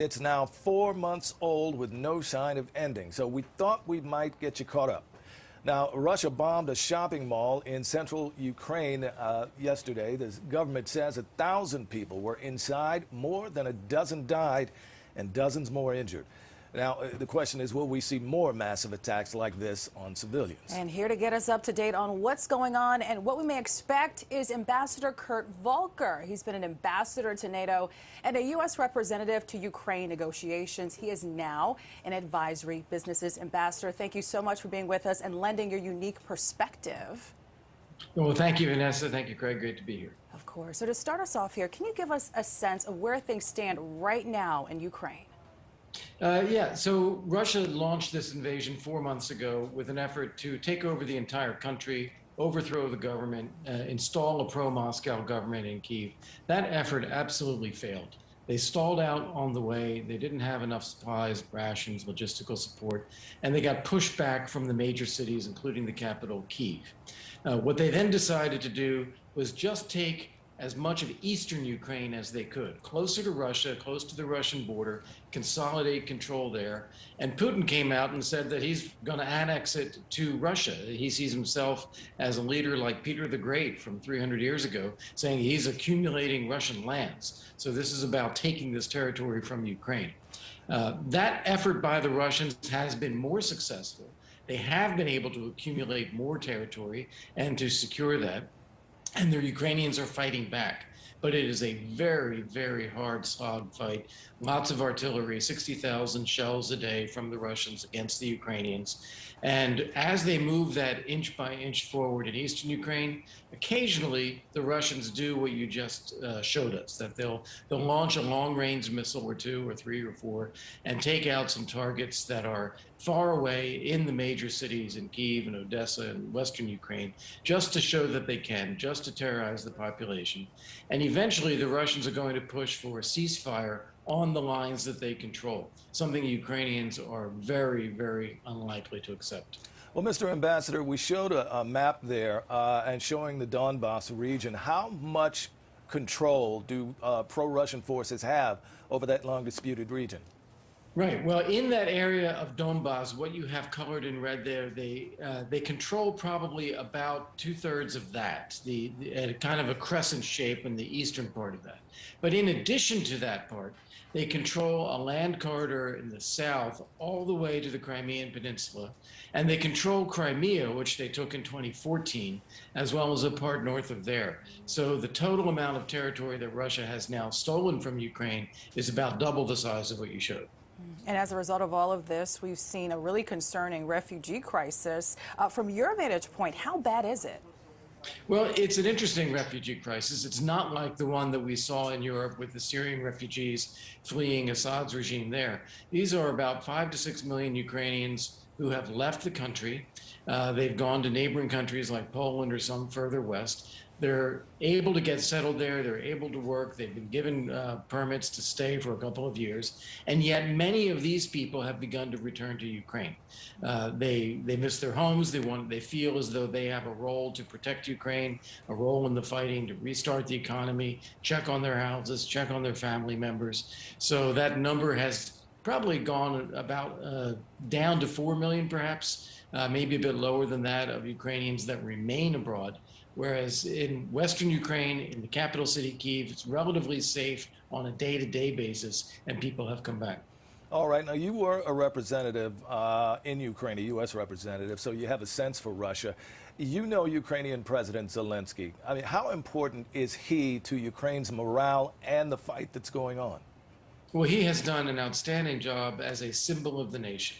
It's now 4 months old with no sign of ending, so we thought we might get you caught up. Now, Russia bombed a shopping mall in central Ukraine yesterday. The government says 1,000 people were inside, more than a dozen died, and dozens more injured. Now, the question is, will we see more massive attacks like this on civilians? And here to get us up to date on what's going on and what we may expect is Ambassador Kurt Volker. He's been an ambassador to NATO and a U.S. representative to Ukraine negotiations. He is now an advisory businesses ambassador. Thank you so much for being with us and lending your unique perspective. Well, thank you, Vanessa. Thank you, Craig. Great to be here. Of course. So to start us off here, can you give us a sense of where things stand right now in Ukraine? So Russia launched this invasion 4 months ago with an effort to take over the entire country, overthrow the government, install a pro-Moscow government in Kyiv. That effort absolutely failed. They stalled out on the way. They didn't have enough supplies, rations, logistical support, and they got pushed back from the major cities, including the capital, Kyiv. What they then decided to do was just take as much of eastern Ukraine as they could, closer to Russia, close to the Russian border, consolidate control there. And Putin came out and said that he's going to annex it to Russia. He sees himself as a leader like Peter the Great from 300 years ago, saying he's accumulating Russian lands. So this is about taking this territory from Ukraine. That effort by the Russians has been more successful. They have been able to accumulate more territory and to secure that. And the Ukrainians are fighting back. But it is a very, very hard slog fight. Lots of artillery, 60,000 shells a day from the Russians against the Ukrainians. And as they move that inch by inch forward in eastern Ukraine, occasionally the Russians do what you just showed us, that they'll launch a long-range missile or two or three or four and take out some targets that are far away in the major cities in Kyiv and Odessa and western Ukraine, just to show that they can, just to terrorize the population. And eventually the Russians are going to push for a ceasefire on the lines that they control, something Ukrainians are very, very unlikely to accept. Well, Mr. Ambassador, we showed a map there and showing the Donbass region. How much control do pro-Russian forces have over that long disputed region? Right. Well, in that area of Donbass, what you have colored in red there, they control probably about 2/3 of that, the kind of a crescent shape in the eastern part of that. But in addition to that part, they control a land corridor in the south all the way to the Crimean Peninsula, and they control Crimea, which they took in 2014, as well as a part north of there. So the total amount of territory that Russia has now stolen from Ukraine is about double the size of what you showed. And as a result of all of this, we've seen a really concerning refugee crisis. From your vantage point, how bad is it? Well, it's an interesting refugee crisis. It's not like the one that we saw in Europe with the Syrian refugees fleeing Assad's regime there. These are about 5 to 6 million Ukrainians who have left the country. They've gone to neighboring countries like Poland or some further west. They're able to get settled there. They're able to work. They've been given permits to stay for a couple of years. And yet many of these people have begun to return to Ukraine. They miss their homes. They feel as though they have a role to protect Ukraine, a role in the fighting, to restart the economy, check on their houses, check on their family members. So that number has probably gone about down to 4 million, perhaps, maybe a bit lower than that, of Ukrainians that remain abroad. Whereas in Western Ukraine, in the capital city, Kyiv, it's relatively safe on a day-to-day basis, and people have come back. All right. Now, you were a representative in Ukraine, a U.S. representative, so you have a sense for Russia. You know Ukrainian President Zelensky. I mean, how important is he to Ukraine's morale and the fight that's going on? Well, he has done an outstanding job as a symbol of the nation.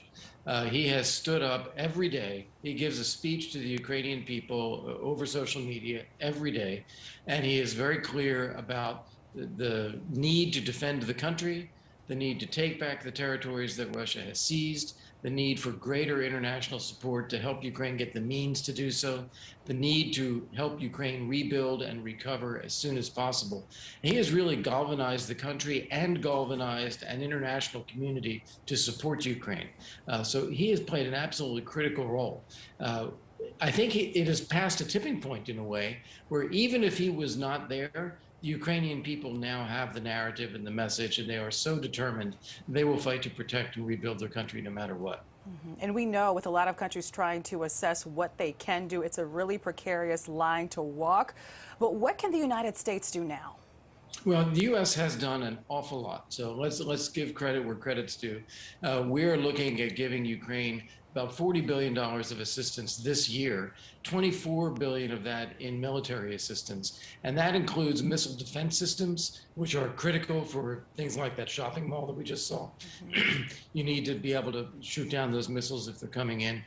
He has stood up every day. He gives a speech to the Ukrainian people over social media every day. And he is very clear about the need to defend the country, the need to take back the territories that Russia has seized, the need for greater international support to help Ukraine get the means to do so, the need to help Ukraine rebuild and recover as soon as possible. And he has really galvanized the country and galvanized an international community to support Ukraine. So he has played an absolutely critical role. I think it has passed a tipping point in a way where even if he was not there, the Ukrainian people now have the narrative and the message, and they are so determined they will fight to protect and rebuild their country no matter what. And we know with a lot of countries trying to assess what they can do, it's a really precarious line to walk. But what can the United States do now? Well, the U.S. has done an awful lot. So let's give credit where credit's due. We're looking at giving Ukraine about $40 billion of assistance this year, $24 billion of that in military assistance. And that includes missile defense systems, which are critical for things like that shopping mall that we just saw. You need to be able to shoot down those missiles if they're coming in.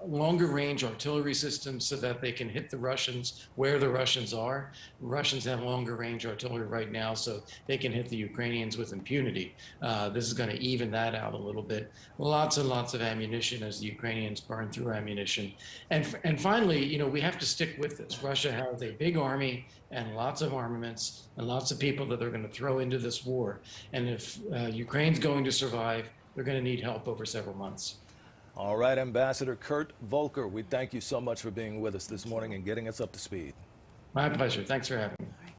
Longer range artillery systems so that they can hit the Russians where the Russians are. Russians have longer range artillery right now, so they can hit the Ukrainians with impunity. This is going to even that out a little bit. Lots and lots of ammunition as the Ukrainians burn through ammunition. And finally, you know, we have to stick with this. Russia has a big army and lots of armaments and lots of people that they're going to throw into this war. And if Ukraine's going to survive, they're going to need help over several months. All right, Ambassador Kurt Volker, we thank you so much for being with us this morning and getting us up to speed. My pleasure. Thanks for having me.